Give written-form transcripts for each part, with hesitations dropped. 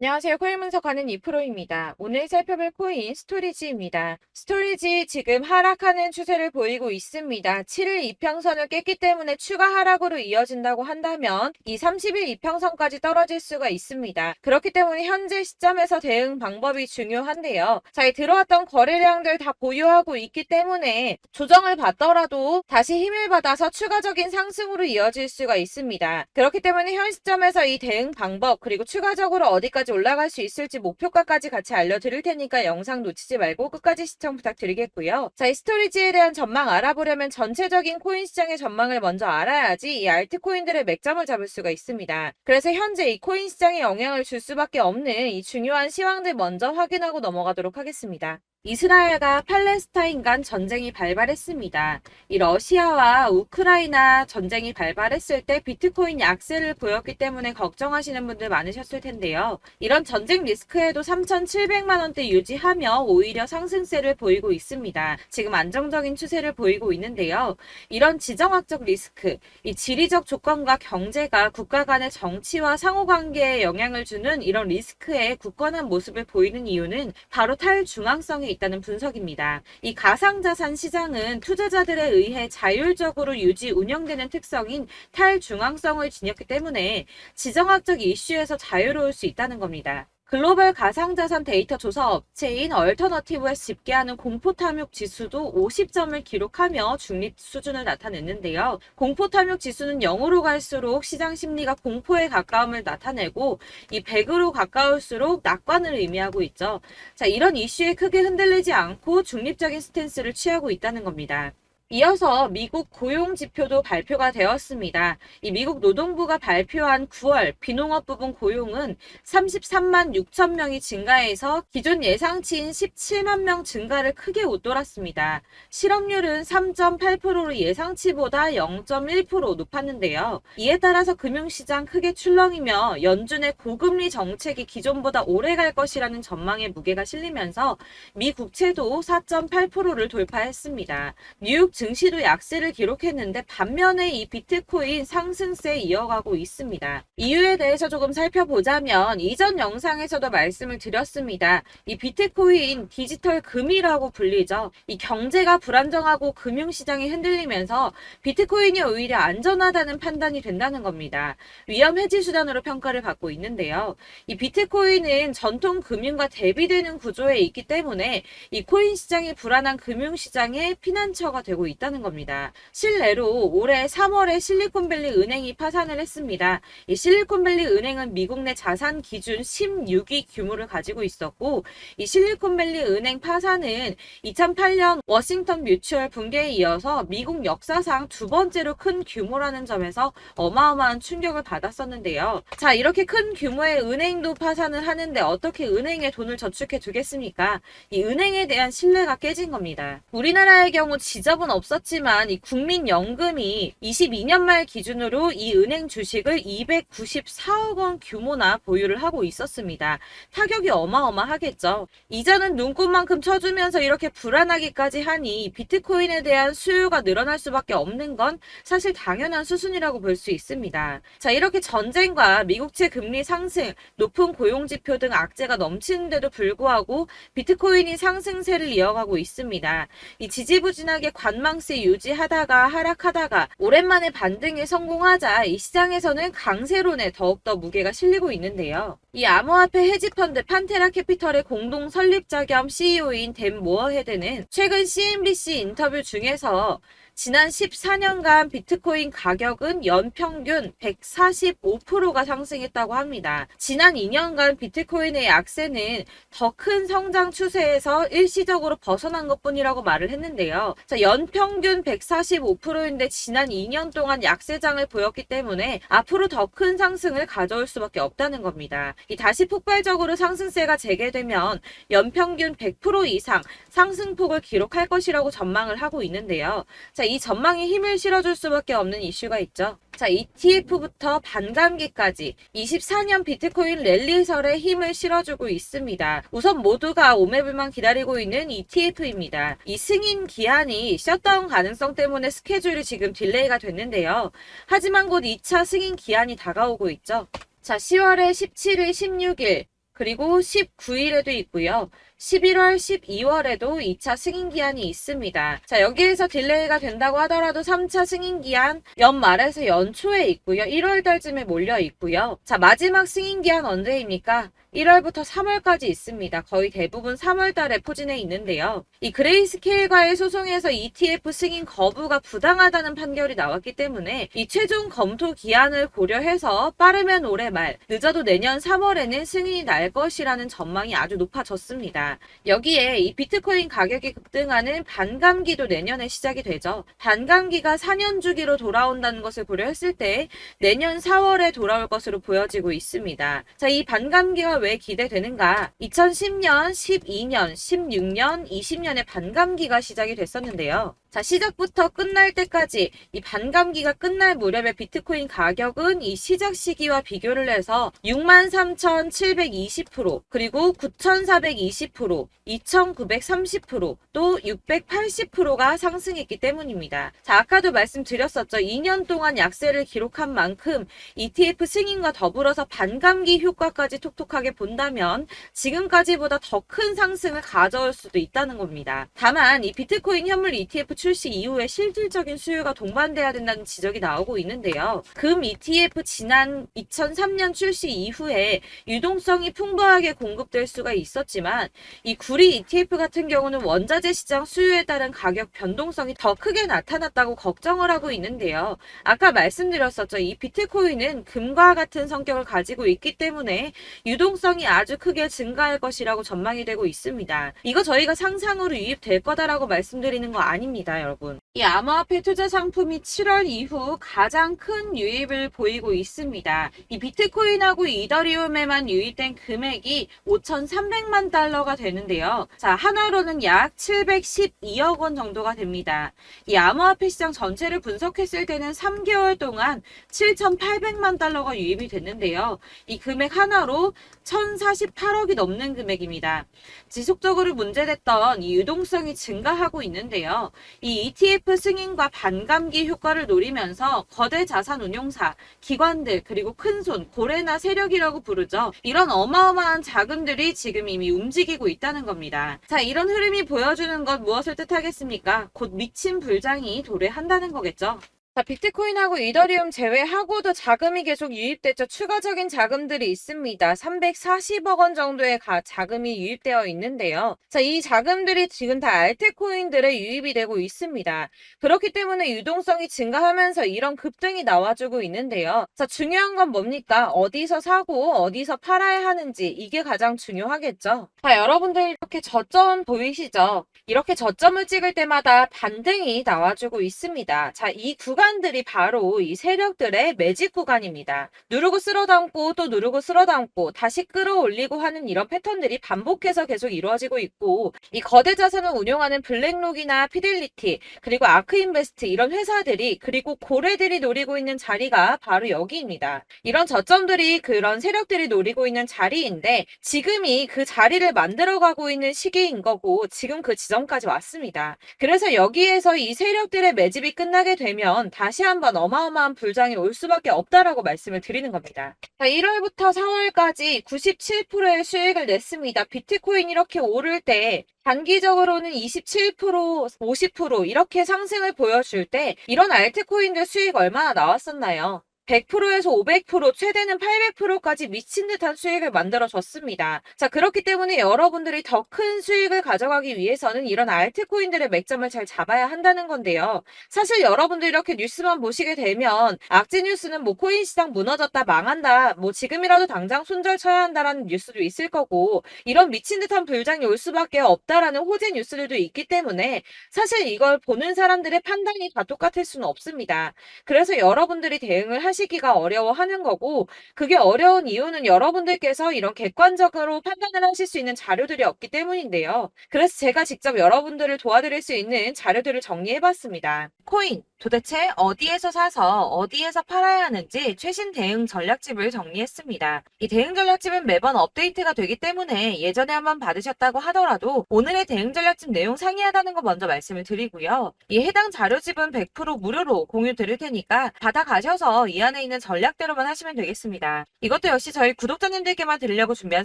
안녕하세요. 코인 분석하는 이프로입니다. 오늘 살펴볼 코인 스토리지입니다. 스토리지 지금 하락하는 추세를 보이고 있습니다. 7일 이평선을 깼기 때문에 추가 하락으로 이어진다고 한다면 이 30일 이평선까지 떨어질 수가 있습니다. 그렇기 때문에 현재 시점에서 대응 방법이 중요한데요. 자, 이 들어왔던 거래량들 다 보유하고 있기 때문에 조정을 받더라도 다시 힘을 받아서 추가적인 상승으로 이어질 수가 있습니다. 그렇기 때문에 현 시점에서 이 대응 방법 그리고 추가적으로 어디까지 올라갈 수 있을지 목표가까지 같이 알려드릴 테니까 영상 놓치지 말고 끝까지 시청 부탁드리겠고요. 자, 이 스토리지에 대한 전망 알아보려면 전체적인 코인 시장의 전망을 먼저 알아야지 이 알트코인들의 맥점을 잡을 수가 있습니다. 그래서 현재 이 코인 시장에 영향을 줄 수밖에 없는 이 중요한 시황들 먼저 확인하고 넘어가도록 하겠습니다. 이스라엘과 팔레스타인 간 전쟁이 발발했습니다. 이 러시아와 우크라이나 전쟁이 발발했을 때 비트코인 약세를 보였기 때문에 걱정하시는 분들 많으셨을 텐데요. 이런 전쟁 리스크에도 3,700만 원대 유지하며 오히려 상승세를 보이고 있습니다. 지금 안정적인 추세를 보이고 있는데요. 이런 지정학적 리스크, 이 지리적 조건과 경제가 국가 간의 정치와 상호관계에 영향을 주는 이런 리스크에 굳건한 모습을 보이는 이유는 바로 탈중앙성이 있다는 분석입니다. 이 가상자산 시장은 투자자들에 의해 자율적으로 유지 운영되는 특성인 탈중앙성을 지녔기 때문에 지정학적 이슈에서 자유로울 수 있다는 겁니다. 글로벌 가상자산 데이터 조사 업체인 얼터너티브에서 집계하는 공포탐욕 지수도 50점을 기록하며 중립 수준을 나타냈는데요. 공포탐욕 지수는 0으로 갈수록 시장 심리가 공포에 가까움을 나타내고 이 100으로 가까울수록 낙관을 의미하고 있죠. 자, 이런 이슈에 크게 흔들리지 않고 중립적인 스탠스를 취하고 있다는 겁니다. 이어서 미국 고용지표도 발표가 되었습니다. 이 미국 노동부가 발표한 9월 비농업 부분 고용은 33만 6천 명이 증가해서 기존 예상치인 17만 명 증가를 크게 웃돌았습니다. 실업률은 3.8%로 예상치보다 0.1% 높았는데요. 이에 따라서 금융시장 크게 출렁이며 연준의 고금리 정책이 기존보다 오래 갈 것이라는 전망에 무게가 실리면서 미 국채도 4.8%를 돌파했습니다. 뉴욕 증시도 약세를 기록했는데 반면에 이 비트코인 상승세 이어가고 있습니다. 이유에 대해서 조금 살펴보자면 이전 영상에서도 말씀을 드렸습니다. 이 비트코인 디지털 금이라고 불리죠. 이 경제가 불안정하고 금융시장이 흔들리면서 비트코인이 오히려 안전하다는 판단이 된다는 겁니다. 위험 해지 수단으로 평가를 받고 있는데요. 이 비트코인은 전통 금융과 대비되는 구조에 있기 때문에 이 코인 시장이 불안한 금융시장의 피난처가 되고 있다는 겁니다. 실내로 올해 3월에 실리콘밸리 은행이 파산을 했습니다. 이 실리콘밸리 은행은 미국 내 자산 기준 16위 규모를 가지고 있었고 이 실리콘밸리 은행 파산은 2008년 워싱턴 뮤추얼 붕괴에 이어서 미국 역사상 두 번째로 큰 규모라는 점에서 어마어마한 충격을 받았었는데요. 자, 이렇게 큰 규모의 은행도 파산을 하는데 어떻게 은행에 돈을 저축해 두겠습니까? 이 은행에 대한 신뢰가 깨진 겁니다. 우리나라의 경우 지점은 없었지만 이 국민연금이 22년 말 기준으로 이 은행 주식을 294억 원 규모나 보유를 하고 있었습니다. 타격이 어마어마하겠죠. 이자는 눈꽃만큼 쳐주면서 이렇게 불안하기까지 하니 비트코인에 대한 수요가 늘어날 수밖에 없는 건 사실 당연한 수순이라고 볼 수 있습니다. 자, 이렇게 전쟁과 미국채 금리 상승, 높은 고용지표 등 악재가 넘치는데도 불구하고 비트코인이 상승세를 이어가고 있습니다. 이 지지부진하게 관망세 유지하다가 하락하다가 오랜만에 반등에 성공하자 이 시장에서는 강세론에 더욱더 무게가 실리고 있는데요. 이 암호화폐 헤지펀드 판테라 캐피털의 공동 설립자 겸 CEO인 댄 모어헤드는 최근 CNBC 인터뷰 중에서 지난 14년간 비트코인 가격은 연평균 145%가 상승했다고 합니다. 지난 2년간 비트코인의 약세는 더 큰 성장 추세에서 일시적으로 벗어난 것뿐이라고 말을 했는데요. 자, 연평균 145%인데 지난 2년 동안 약세장을 보였기 때문에 앞으로 더 큰 상승을 가져올 수밖에 없다는 겁니다. 이 다시 폭발적으로 상승세가 재개되면 연평균 100% 이상 상승폭을 기록할 것이라고 전망을 하고 있는데요. 자, 이 전망에 힘을 실어줄 수밖에 없는 이슈가 있죠. 자, ETF부터 반감기까지 24년 비트코인 랠리설에 힘을 실어주고 있습니다. 우선 모두가 오매불만 기다리고 있는 ETF입니다. 이 승인 기한이 셧다운 가능성 때문에 스케줄이 지금 딜레이가 됐는데요. 하지만 곧 2차 승인 기한이 다가오고 있죠. 자, 10월에 17일, 16일 그리고 19일에도 있고요. 11월, 12월에도 2차 승인 기한이 있습니다. 자, 여기에서 딜레이가 된다고 하더라도 3차 승인 기한 연말에서 연초에 있고요. 1월 달쯤에 몰려 있고요. 자, 마지막 승인 기한 언제입니까? 1월부터 3월까지 있습니다. 거의 대부분 3월 달에 포진해 있는데요. 이 그레이스케일과의 소송에서 ETF 승인 거부가 부당하다는 판결이 나왔기 때문에 이 최종 검토 기한을 고려해서 빠르면 올해 말, 늦어도 내년 3월에는 승인이 날 것이라는 전망이 아주 높아졌습니다. 여기에 이 비트코인 가격이 급등하는 반감기도 내년에 시작이 되죠. 반감기가 4년 주기로 돌아온다는 것을 고려했을 때 내년 4월에 돌아올 것으로 보여지고 있습니다. 자, 이 반감기가 왜 기대되는가? 2010년, 12년, 16년, 20년에 반감기가 시작이 됐었는데요. 자, 시작부터 끝날 때까지 이 반감기가 끝날 무렵에 비트코인 가격은 이 시작 시기와 비교를 해서 63,720%, 그리고 9,420%, 2,930%, 또 680%가 상승했기 때문입니다. 자, 아까도 말씀드렸었죠. 2년 동안 약세를 기록한 만큼 ETF 승인과 더불어서 반감기 효과까지 톡톡하게 본다면 지금까지보다 더 큰 상승을 가져올 수도 있다는 겁니다. 다만 이 비트코인 현물 ETF 출시 이후에 실질적인 수요가 동반돼야 된다는 지적이 나오고 있는데요. 금 ETF 지난 2003년 출시 이후에 유동성이 풍부하게 공급될 수가 있었지만 이 구리 ETF 같은 경우는 원자재 시장 수요에 따른 가격 변동성이 더 크게 나타났다고 걱정을 하고 있는데요. 아까 말씀드렸었죠. 이 비트코인은 금과 같은 성격을 가지고 있기 때문에 유동성이 아주 크게 증가할 것이라고 전망이 되고 있습니다. 이거 저희가 상상으로 유입될 거다라고 말씀드리는 거 아닙니다, 여러분. 이 암호화폐 투자 상품이 7월 이후 가장 큰 유입을 보이고 있습니다. 이 비트코인하고 이더리움에만 유입된 금액이 5,300만 달러가 되는데요. 자, 하나로는 약 712억 원 정도가 됩니다. 이 암호화폐 시장 전체를 분석했을 때는 3개월 동안 7,800만 달러가 유입이 됐는데요. 이 금액 하나로 1,048억이 넘는 금액입니다. 지속적으로 문제됐던 이 유동성이 증가하고 있는데요. 이 ETF 승인과 반감기 효과를 노리면서 거대 자산 운용사, 기관들, 그리고 큰손, 고래나 세력이라고 부르죠. 이런 어마어마한 자금들이 지금 이미 움직이고 있다는 겁니다. 자, 이런 흐름이 보여주는 것 무엇을 뜻하겠습니까? 곧 미친 불장이 도래한다는 거겠죠. 자, 비트코인하고 이더리움 제외하고도 자금이 계속 유입됐죠. 추가적인 자금들이 있습니다. 340억 원 정도의 자금이 유입되어 있는데요. 자, 이 자금들이 지금 다 알트코인들에 유입이 되고 있습니다. 그렇기 때문에 유동성이 증가하면서 이런 급등이 나와주고 있는데요. 자, 중요한 건 뭡니까? 어디서 사고 어디서 팔아야 하는지, 이게 가장 중요하겠죠. 자, 여러분들 이렇게 저점 보이시죠? 이렇게 저점을 찍을 때마다 반등이 나와주고 있습니다. 자, 이 구간들이 바로 이 세력들의 매직 구간입니다. 누르고 쓸어담고 또 누르고 쓸어담고 다시 끌어올리고 하는 이런 패턴들이 반복해서 계속 이루어지고 있고, 이 거대 자산을 운용하는 블랙록이나 피델리티, 그리고 아크인베스트, 이런 회사들이, 그리고 고래들이 노리고 있는 자리가 바로 여기입니다. 이런 저점들이 그런 세력들이 노리고 있는 자리인데 지금이 그 자리를 만들어가고 있는 시기인 거고, 지금 그 지점까지 왔습니다. 그래서 여기에서 이 세력들의 매집이 끝나게 되면 다시 한번 어마어마한 불장이 올 수밖에 없다라고 말씀을 드리는 겁니다. 자, 1월부터 4월까지 97%의 수익을 냈습니다. 비트코인 이렇게 오를 때 단기적으로는 27%, 50% 이렇게 상승을 보여줄 때 이런 알트코인들 수익 얼마나 나왔었나요? 100%에서 500%, 최대는 800%까지 미친 듯한 수익을 만들어줬습니다. 자, 그렇기 때문에 여러분들이 더 큰 수익을 가져가기 위해서는 이런 알트코인들의 맥점을 잘 잡아야 한다는 건데요. 사실 여러분들 이렇게 뉴스만 보시게 되면 악재 뉴스는 뭐 코인 시장 무너졌다, 망한다, 뭐 지금이라도 당장 손절 쳐야 한다라는 뉴스도 있을 거고, 이런 미친 듯한 불장이 올 수밖에 없다라는 호재 뉴스들도 있기 때문에 사실 이걸 보는 사람들의 판단이 다 똑같을 수는 없습니다. 그래서 여러분들이 대응을 하시기가 어려워하는 거고, 그게 어려운 이유는 여러분들께서 이런 객관적으로 판단을 하실 수 있는 자료들이 없기 때문인데요. 그래서 제가 직접 여러분들을 도와드릴 수 있는 자료들을 정리해봤습니다. 코인, 도대체 어디에서 사서 어디에서 팔아야 하는지 최신 대응 전략집을 정리했습니다. 이 대응 전략집은 매번 업데이트가 되기 때문에 예전에 한번 받으셨다고 하더라도 오늘의 대응 전략집 내용 상이하다는 거 먼저 말씀을 드리고요. 이 해당 자료집은 100% 무료로 공유 드릴 테니까 받아가셔서 이 이 안에 있는 전략대로만 하시면 되겠습니다. 이것도 역시 저희 구독자님들께만 드리려고 준비한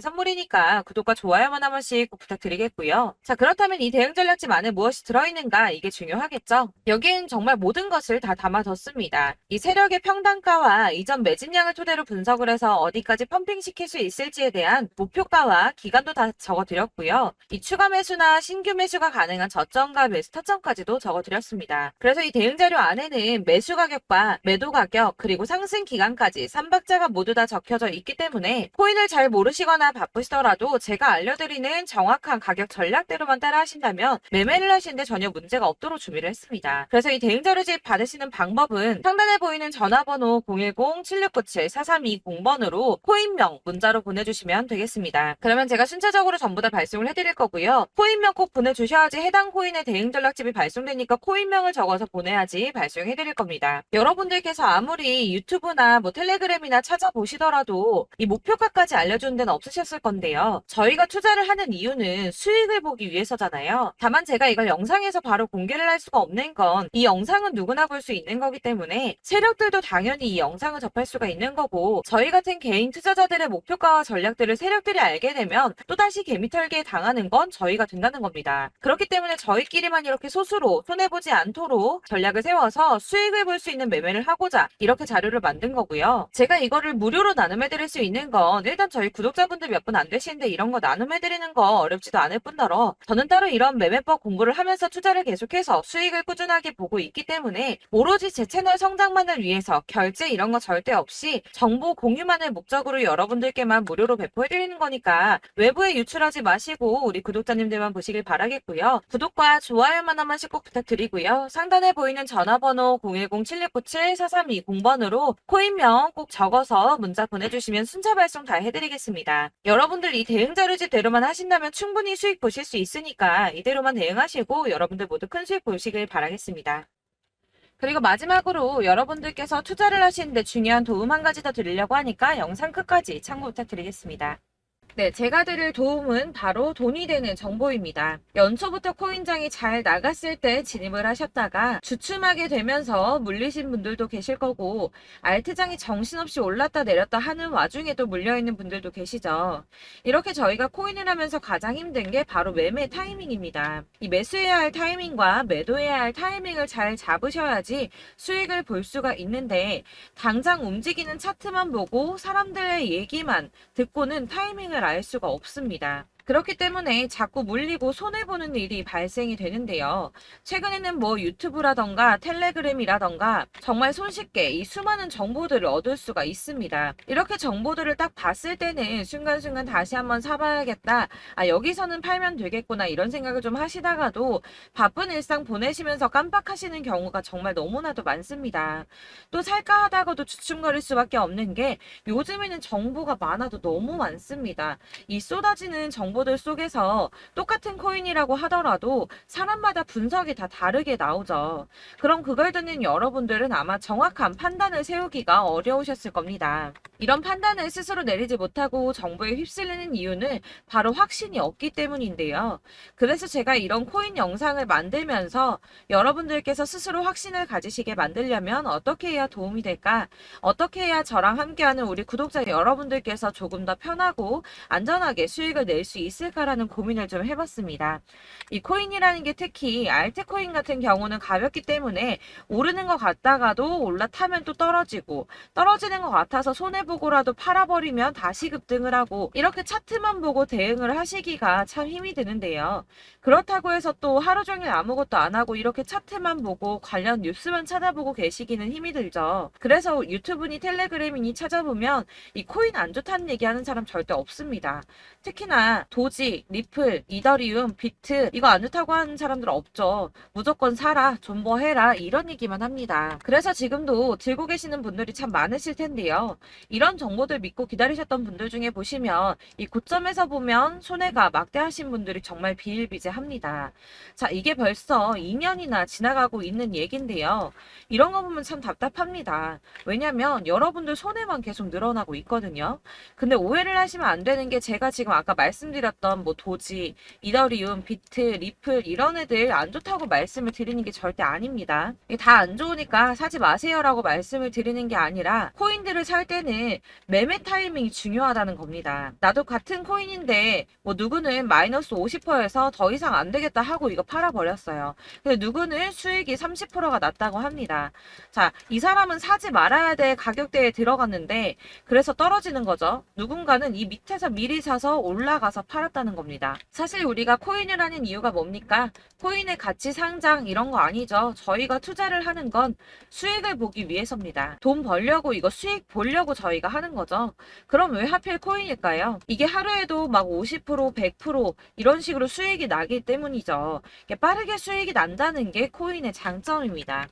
선물이니까 구독과 좋아요만 한 번씩 꼭 부탁드리겠고요. 자, 그렇다면 이 대응 전략집 안에 무엇이 들어있는가, 이게 중요하겠죠? 여기엔 정말 모든 것을 다 담아뒀습니다. 이 세력의 평단가와 이전 매집량을 토대로 분석을 해서 어디까지 펌핑시킬 수 있을지에 대한 목표가와 기간도 다 적어드렸고요. 이 추가 매수나 신규 매수가 가능한 저점과 매수 타점까지도 적어드렸습니다. 그래서 이 대응 자료 안에는 매수 가격과 매도 가격 그리고 상승 기간까지 3박자가 모두 다 적혀져 있기 때문에 코인을 잘 모르시거나 바쁘시더라도 제가 알려드리는 정확한 가격 전략대로만 따라 하신다면 매매를 하시는데 전혀 문제가 없도록 준비를 했습니다. 그래서 이 대응 자료집 받으시는 방법은 상단에 보이는 전화번호 010-7697-4320번으로 코인명 문자로 보내주시면 되겠습니다. 그러면 제가 순차적으로 전부 다 발송을 해드릴 거고요. 코인명 꼭 보내주셔야지 해당 코인의 대응 전략집이 발송되니까 코인명을 적어서 보내야지 발송해드릴 겁니다. 여러분들께서 아무리 유튜브나 텔레그램이나 찾아보시더라도 이 목표가까지 알려주는 데는 없으셨을 건데요. 저희가 투자를 하는 이유는 수익을 보기 위해서잖아요. 다만 제가 이걸 영상에서 바로 공개를 할 수가 없는 건 이 영상은 누구나 볼 수 있는 거기 때문에 세력들도 당연히 이 영상을 접할 수가 있는 거고, 저희 같은 개인 투자자들의 목표가와 전략들을 세력들이 알게 되면 또다시 개미털기에 당하는 건 저희가 된다는 겁니다. 그렇기 때문에 저희끼리만 이렇게 소수로 손해보지 않도록 전략을 세워서 수익을 볼 수 있는 매매를 하고자 이렇게 자료를 만든 거고요. 제가 이거를 무료로 나눔해드릴 수 있는 건 일단 저희 구독자분들 몇 분 안 되시는데 이런 거 나눔해드리는 거 어렵지도 않을 뿐더러 저는 따로 이런 매매법 공부를 하면서 투자를 계속해서 수익을 꾸준하게 보고 있기 때문에 오로지 제 채널 성장만을 위해서 결제 이런 거 절대 없이 정보 공유만을 목적으로 여러분들께만 무료로 배포해드리는 거니까 외부에 유출하지 마시고 우리 구독자님들만 보시길 바라겠고요. 구독과 좋아요만 한 번씩 꼭 부탁드리고요. 상단에 보이는 전화번호 010-7697-4320번으로 코인명 꼭 적어서 문자 보내주시면 순차 발송 다 해드리겠습니다. 여러분들 이 대응 자료집대로만 하신다면 충분히 수익 보실 수 있으니까 이대로만 대응하시고 여러분들 모두 큰 수익 보시길 바라겠습니다. 그리고 마지막으로 여러분들께서 투자를 하시는데 중요한 도움 한 가지 더 드리려고 하니까 영상 끝까지 참고 부탁드리겠습니다. 네, 제가 드릴 도움은 바로 돈이 되는 정보입니다. 연초부터 코인장이 잘 나갔을 때 진입을 하셨다가 주춤하게 되면서 물리신 분들도 계실 거고, 알트장이 정신없이 올랐다 내렸다 하는 와중에도 물려있는 분들도 계시죠. 이렇게 저희가 코인을 하면서 가장 힘든 게 바로 매매 타이밍입니다. 이 매수해야 할 타이밍과 매도해야 할 타이밍을 잘 잡으셔야지 수익을 볼 수가 있는데, 당장 움직이는 차트만 보고 사람들의 얘기만 듣고는 타이밍을 알 수가 없습니다. 그렇기 때문에 자꾸 물리고 손해보는 일이 발생이 되는데요. 최근에는 유튜브라던가 텔레그램이라던가 정말 손쉽게 이 수많은 정보들을 얻을 수가 있습니다. 이렇게 정보들을 딱 봤을 때는 순간순간 다시 한번 사봐야겠다. 여기서는 팔면 되겠구나 이런 생각을 좀 하시다가도 바쁜 일상 보내시면서 깜빡하시는 경우가 정말 너무나도 많습니다. 또 살까 하다가도 주춤거릴 수밖에 없는 게 요즘에는 정보가 많아도 너무 많습니다. 이 쏟아지는 정보들 속에서 똑같은 코인이라고 하더라도 사람마다 분석이 다 다르게 나오죠. 그럼 그걸 듣는 여러분들은 아마 정확한 판단을 세우기가 어려우셨을 겁니다. 이런 판단을 스스로 내리지 못하고 정보에 휩쓸리는 이유는 바로 확신이 없기 때문인데요. 그래서 제가 이런 코인 영상을 만들면서 여러분들께서 스스로 확신을 가지시게 만들려면 어떻게 해야 도움이 될까? 어떻게 해야 저랑 함께하는 우리 구독자 여러분들께서 조금 더 편하고 안전하게 수익을 낼 수 있을까라는 고민을 좀 해봤습니다. 이 코인이라는 게 특히 알트코인 같은 경우는 가볍기 때문에 오르는 것 같다가도 올라타면 또 떨어지고, 떨어지는 것 같아서 손해보고라도 팔아버리면 다시 급등을 하고, 이렇게 차트만 보고 대응을 하시기가 참 힘이 드는데요. 그렇다고 해서 또 하루 종일 아무것도 안 하고 이렇게 차트만 보고 관련 뉴스만 찾아보고 계시기는 힘이 들죠. 그래서 유튜브니 텔레그램이니 찾아보면 이 코인 안 좋다는 얘기하는 사람 절대 없습니다. 특히나 도지, 리플, 이더리움, 비트 이거 안 좋다고 하는 사람들 없죠. 무조건 사라, 존버해라 이런 얘기만 합니다. 그래서 지금도 들고 계시는 분들이 참 많으실 텐데요. 이런 정보들 믿고 기다리셨던 분들 중에 보시면 이 고점에서 보면 손해가 막대하신 분들이 정말 비일비재합니다. 자, 이게 벌써 2년이나 지나가고 있는 얘긴데요. 이런 거 보면 참 답답합니다. 왜냐면 여러분들 손해만 계속 늘어나고 있거든요. 근데 오해를 하시면 안 되는 게 제가 지금 아까 말씀드렸던 말씀드렸던 뭐 도지, 이더리움, 비트, 리플 이런 애들 안 좋다고 말씀을 드리는 게 절대 아닙니다. 이게 다 안 좋으니까 사지 마세요라고 말씀을 드리는 게 아니라 코인들을 살 때는 매매 타이밍이 중요하다는 겁니다. 나도 같은 코인인데 뭐 누구는 마이너스 50%에서 더 이상 안 되겠다 하고 이거 팔아버렸어요. 근데 누구는 수익이 30%가 났다고 합니다. 자, 이 사람은 사지 말아야 될 가격대에 들어갔는데 그래서 떨어지는 거죠. 누군가는 이 밑에서 미리 사서 올라가서 팔았다는 겁니다. 사실 우리가 코인을 하는 이유가 뭡니까? 코인의 가치 상장 이런 거 아니죠. 저희가 투자를 하는 건 수익을 보기 위해서입니다. 돈 벌려고 이거 수익 보려고 저희가 하는 거죠. 그럼 왜 하필 코인일까요? 이게 하루에도 막 50%, 100% 이런 식으로 수익이 나기 때문이죠. 빠르게 수익이 난다는 게 코인의 장점입니다.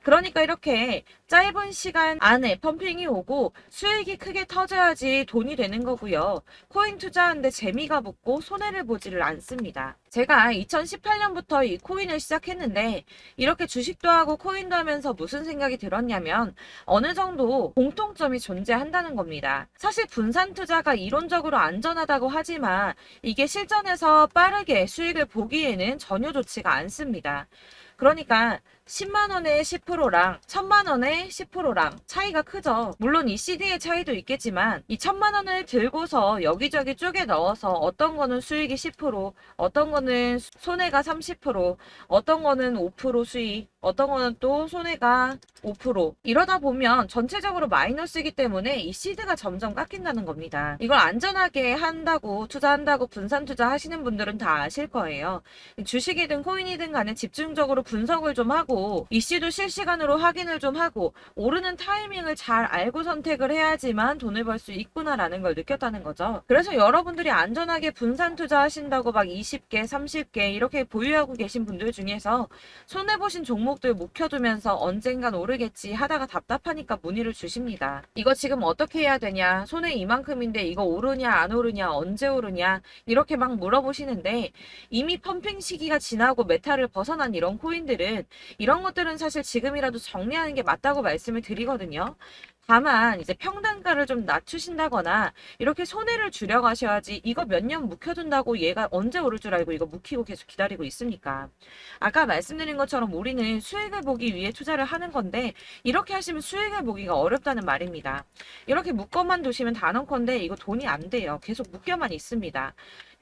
그러니까 이렇게 짧은 시간 안에 펌핑이 오고 수익이 크게 터져야지 돈이 되는 거고요. 코인 투자하는데 재미가 붙고 손해를 보지를 않습니다. 제가 2018년부터 이 코인을 시작했는데 이렇게 주식도 하고 코인도 하면서 무슨 생각이 들었냐면 어느 정도 공통점이 존재한다는 겁니다. 사실 분산 투자가 이론적으로 안전하다고 하지만 이게 실전에서 빠르게 수익을 보기에는 전혀 좋지가 않습니다. 그러니까 10만 원의 10%랑 1000만 원의 10%랑 차이가 크죠. 물론 이 CD의 차이도 있겠지만 이 1000만 원을 들고서 여기저기 쪼개 넣어서 어떤 거는 수익이 10%, 어떤 거는 손해가 30%, 어떤 거는 5% 수익, 어떤 거는 또 손해가 5%. 이러다 보면 전체적으로 마이너스이기 때문에 이 시드가 점점 깎인다는 겁니다. 이걸 안전하게 한다고 투자한다고 분산 투자하시는 분들은 다 아실 거예요. 주식이든 코인이든 간에 집중적으로 분석을 좀 하고 이슈도 실시간으로 확인을 좀 하고 오르는 타이밍을 잘 알고 선택을 해야지만 돈을 벌 수 있구나라는 걸 느꼈다는 거죠. 그래서 여러분들이 안전하게 분산 투자하신다고 막 20개, 30개 이렇게 보유하고 계신 분들 중에서 손해보신 종목들 묵혀두면서 언젠간 오르겠지 하다가 답답하니까 문의를 주십니다. 이거 지금 어떻게 해야 되냐? 손해 이만큼인데 이거 오르냐 안 오르냐 언제 오르냐 이렇게 막 물어보시는데 이미 펌핑 시기가 지나고 메타를 벗어난 이런 코인들은 이런 것들은 사실 지금이라도 정리하는 게 맞다고 말씀을 드리거든요. 다만 이제 평단가를 좀 낮추신다거나 이렇게 손해를 줄여가셔야지 이거 몇 년 묵혀둔다고 얘가 언제 오를 줄 알고 이거 묵히고 계속 기다리고 있습니까? 아까 말씀드린 것처럼 우리는 수익을 보기 위해 투자를 하는 건데 이렇게 하시면 수익을 보기가 어렵다는 말입니다. 이렇게 묶어만 두시면 단언컨대 이거 돈이 안 돼요. 계속 묶여만 있습니다.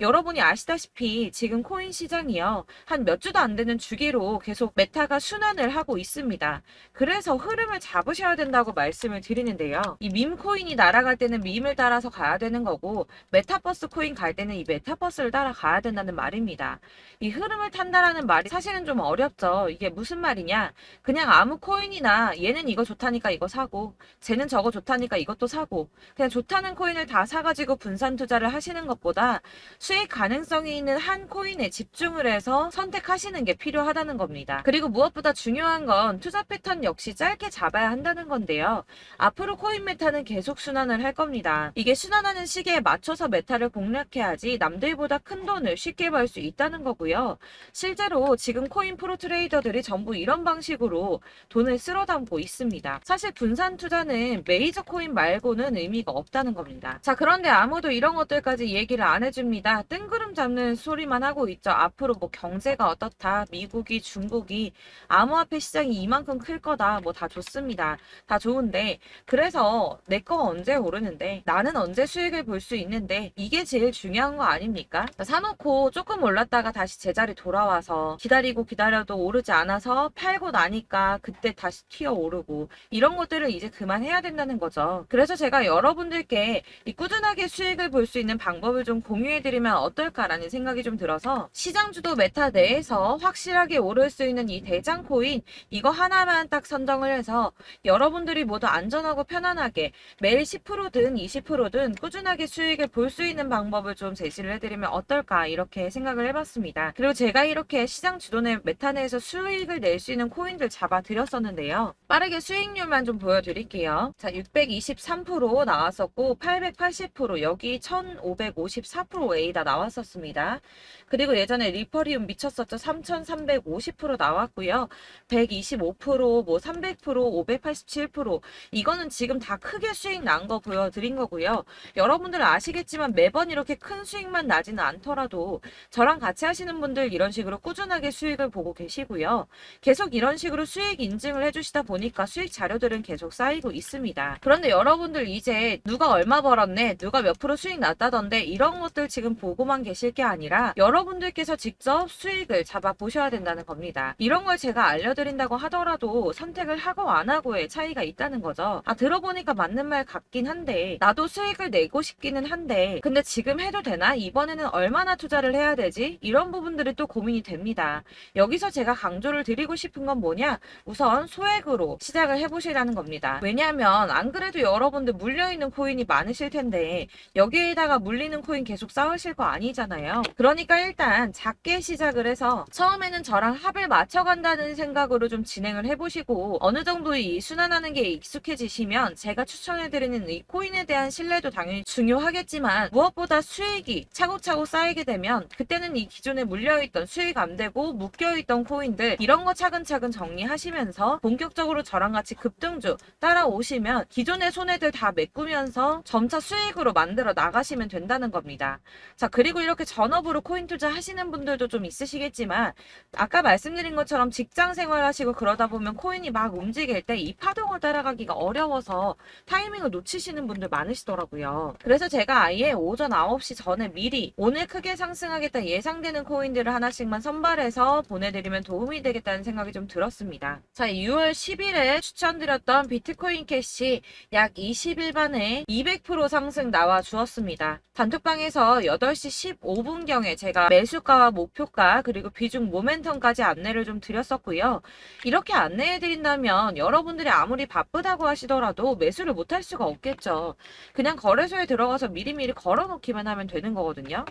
여러분이 아시다시피 지금 코인 시장이요. 한 몇 주도 안 되는 주기로 계속 메타가 순환을 하고 있습니다. 그래서 흐름을 잡으셔야 된다고 말씀을 드리는데요. 이 밈 코인이 날아갈 때는 밈을 따라서 가야 되는 거고 메타버스 코인 갈 때는 이 메타버스를 따라가야 된다는 말입니다. 이 흐름을 탄다라는 말이 사실은 좀 어렵죠. 이게 무슨 말이냐? 그냥 아무 코인이나 얘는 이거 좋다니까 이거 사고 쟤는 저거 좋다니까 이것도 사고 그냥 좋다는 코인을 다 사가지고 분산 투자를 하시는 것보다 수익 가능성이 있는 한 코인에 집중을 해서 선택하시는 게 필요하다는 겁니다. 그리고 무엇보다 중요한 건 투자 패턴 역시 짧게 잡아야 한다는 건데요. 앞으로 코인 메타는 계속 순환을 할 겁니다. 이게 순환하는 시기에 맞춰서 메타를 공략해야지 남들보다 큰 돈을 쉽게 벌 수 있다는 거고요. 실제로 지금 코인 프로 트레이더들이 전부 이런 방식으로 돈을 쓸어 담고 있습니다. 사실 분산 투자는 메이저 코인 말고는 의미가 없다는 겁니다. 자, 그런데 아무도 이런 것들까지 얘기를 안 해줍니다. 뜬구름 잡는 소리만 하고 있죠. 앞으로 뭐 경제가 어떻다, 미국이, 중국이, 암호화폐 시장이 이만큼 클 거다, 뭐 다 좋습니다. 다 좋은데 그래서 내 거 언제 오르는데 나는 언제 수익을 볼 수 있는데 이게 제일 중요한 거 아닙니까? 사놓고 조금 올랐다가 다시 제자리 돌아와서 기다리고 기다려도 오르지 않아서 팔고 나니까 그때 다시 튀어 오르고 이런 것들을 이제 그만해야 된다는 거죠. 그래서 제가 여러분들께 이 꾸준하게 수익을 볼 수 있는 방법을 좀 공유해드리면 어떨까라는 생각이 좀 들어서 시장주도 메타 내에서 확실하게 오를 수 있는 이 대장 코인 이거 하나만 딱 선정을 해서 여러분들이 모두 안전하고 편안하게 매일 10%든 20%든 꾸준하게 수익을 볼 수 있는 방법을 좀 제시를 해드리면 어떨까 이렇게 생각을 해봤습니다. 그리고 제가 이렇게 시장 주도내 메타 내에서 수익을 낼 수 있는 코인들 잡아드렸었는데요. 빠르게 수익률만 좀 보여드릴게요. 자, 623% 나왔었고 880% 여기 1554% A다 나왔었습니다. 그리고 예전에 리퍼리움 미쳤었죠. 3350% 나왔고요. 125%, 뭐 300%, 587% 이거는 지금 다 크게 수익 난 거 보여드린 거고요. 여러분들 아시겠지만 매번 이렇게 큰 수익만 나지는 않더라도 저랑 같이 하시는 분들 이런 식으로 꾸준하게 수익을 보고 계시고요. 계속 이런 식으로 수익 인증을 해주시다 보니까 수익 자료들은 계속 쌓이고 있습니다. 그런데 여러분들 이제 누가 얼마 벌었네, 누가 몇 프로 수익 났다던데 이런 것들 지금 보고만 계실 게 아니라 여러분들께서 직접 수익을 잡아 보셔야 된다는 겁니다. 이런 걸 제가 알려드린다고 하더라도 선택을 하고 안 하고의 차이가 있다는 거죠. 들어보니까 맞는 말 같긴 한데 나도 수익을 내고 싶기는 한데 근데 지금 해도 되나? 이번에는 얼마나 투자를 해야 되지? 이런 부분들이 또 고민이 됩니다. 여기서 제가 강조를 드리고 싶은 건 뭐냐? 우선 소액으로 시작을 해보시라는 겁니다. 왜냐하면 안 그래도 여러분들 물려있는 코인이 많으실 텐데 여기에다가 물리는 코인 계속 쌓으실 거 아니잖아요. 그러니까 일단 작게 시작을 해서 처음에는 저랑 합을 맞춰간다는 생각으로 좀 진행을 해보시고 어느 정도 이 순환하는 게 익숙해지시면 제가 추천해드리는 이 코인에 대한 신뢰도 당연히 중요하겠지만 무엇보다 수익이 차곡차곡 쌓이게 되면 그때는 이 기존에 물려있던 수익 안 되고 묶여있던 코인들 이런 거 차근차근 정리하시면서 본격적으로 저랑 같이 급등주 따라오시면 기존의 손해들 다 메꾸면서 점차 수익으로 만들어 나가시면 된다는 겁니다. 자, 그리고 이렇게 전업으로 코인 투자 하시는 분들도 좀 있으시겠지만 아까 말씀드린 것처럼 직장 생활하시고 그러다 보면 코인이 막 움직일 때 이 파동을 따라가기가 어려워서 타이밍을 놓치시는 분들 많으시더라고요. 그래서 제가 아예 오전 9시 전에 미리 오늘 크게 상승하겠다 예상되는 코인들을 하나씩만 선발해서 보내드리면 도움이 되겠다는 생각이 좀 들었습니다. 자, 6월 10일에 추천드렸던 비트코인 캐시 약 20일 만에 200% 상승 나와 주었습니다. 단톡방에서 8시 15분경에 제가 매수가와 목표가 그리고 비중 모멘텀까지 안내를 좀 드렸었고요. 이렇게 안내해드린다면 여러분들이 아무리 바쁘다고 하시더라도 매수를 못할 수가 없겠죠. 그냥 거래소에 들어가서 미리미리 걸어놓기만 하면 되는 거거든요.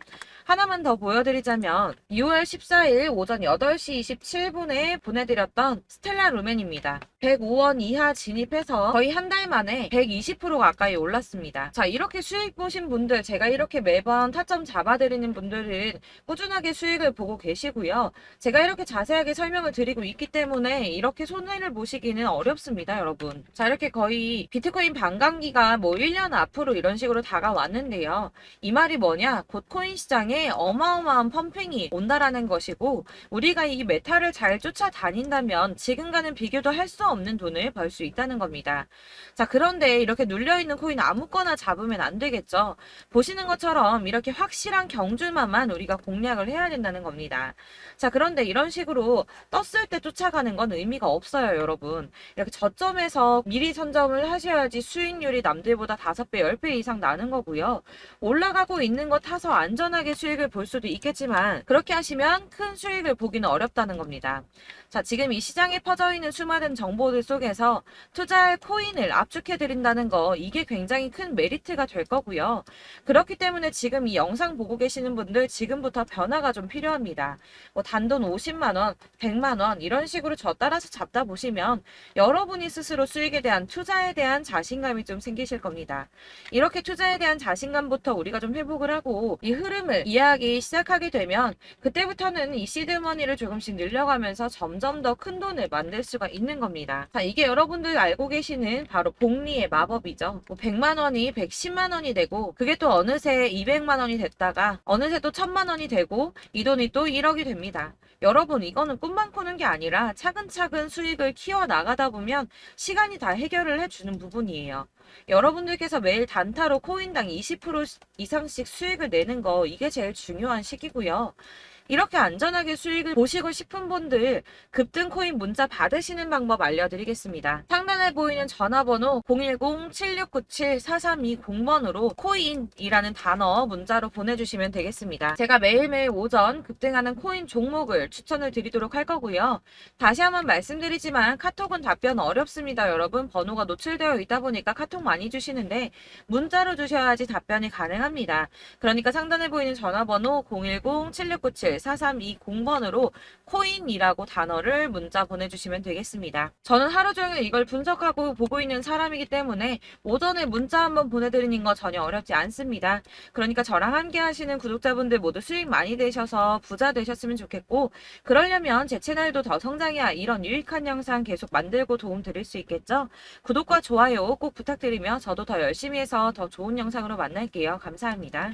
하나만 더 보여드리자면 6월 14일 오전 8시 27분에 보내드렸던 스텔라 루멘입니다. 105원 이하 진입해서 거의 한 달 만에 120% 가까이 올랐습니다. 자, 이렇게 수익 보신 분들, 제가 이렇게 매번 타점 잡아드리는 분들은 꾸준하게 수익을 보고 계시고요. 제가 이렇게 자세하게 설명을 드리고 있기 때문에 이렇게 손해를 보시기는 어렵습니다, 여러분. 자, 이렇게 거의 비트코인 반감기가 뭐 1년 앞으로 이런 식으로 다가왔는데요. 이 말이 뭐냐? 곧 코인 시장에 어마어마한 펌핑이 온다라는 것이고 우리가 이 메타를 잘 쫓아다닌다면 지금과는 비교도 할 수 없는 돈을 벌 수 있다는 겁니다. 자, 그런데 이렇게 눌려있는 코인 아무거나 잡으면 안 되겠죠. 보시는 것처럼 이렇게 확실한 경주만만 우리가 공략을 해야 된다는 겁니다. 자, 그런데 이런 식으로 떴을 때 쫓아가는 건 의미가 없어요, 여러분. 이렇게 저점에서 미리 선점을 하셔야지 수익률이 남들보다 5배, 10배 이상 나는 거고요. 올라가고 있는 거 타서 안전하게 수익을 볼 수도 있겠지만 그렇게 하시면 큰 수익을 보기는 어렵다는 겁니다. 자, 지금 이 시장에 퍼져 있는 수많은 정보들 속에서 투자할 코인을 압축해 드린다는 거 이게 굉장히 큰 메리트가 될 거고요. 그렇기 때문에 지금 이 영상 보고 계시는 분들 지금부터 변화가 좀 필요합니다. 뭐 단돈 50만 원, 100만 원 이런 식으로 저 따라서 잡다 보시면 여러분이 스스로 수익에 대한 투자에 대한 자신감이 좀 생기실 겁니다. 이렇게 투자에 대한 자신감부터 우리가 좀 회복을 하고 이 흐름을 이해하기 시작하게 되면 그때부터는 이 시드머니를 조금씩 늘려가면서 점점 더 큰 돈을 만들 수가 있는 겁니다. 자, 이게 여러분들 알고 계시는 바로 복리의 마법이죠. 뭐 100만 원이 110만 원이 되고 그게 또 어느새 200만 원이 됐다가 어느새 또 1000만 원이 되고 이 돈이 또 1억이 됩니다. 여러분, 이거는 꿈만 꾸는 게 아니라 차근차근 수익을 키워 나가다 보면 시간이 다 해결을 해주는 부분이에요. 여러분들께서 매일 단타로 코인당 20% 이상씩 수익을 내는 거 이게 제일 중요한 시기고요. 이렇게 안전하게 수익을 보시고 싶은 분들 급등 코인 문자 받으시는 방법 알려드리겠습니다. 상단에 보이는 전화번호 010-7697-4320번으로 코인이라는 단어 문자로 보내주시면 되겠습니다. 제가 매일매일 오전 급등하는 코인 종목을 추천을 드리도록 할 거고요. 다시 한번 말씀드리지만 카톡은 답변 어렵습니다. 여러분, 번호가 노출되어 있다 보니까 카톡 카톡 많이 주시는데 문자로 주셔야지 답변이 가능합니다. 그러니까 상단에 보이는 전화번호 010-7697-4320번으로 코인이라고 단어를 문자 보내주시면 되겠습니다. 저는 하루 종일 이걸 분석하고 보고 있는 사람이기 때문에 오전에 문자 한번 보내드리는 거 전혀 어렵지 않습니다. 그러니까 저랑 함께 하시는 구독자분들 모두 수익 많이 되셔서 부자 되셨으면 좋겠고, 그러려면 제 채널도 더 성장해야 이런 유익한 영상 계속 만들고 도움 드릴 수 있겠죠? 구독과 좋아요 꼭 부탁드리며 저도 더 열심히 해서 더 좋은 영상으로 만날게요. 감사합니다.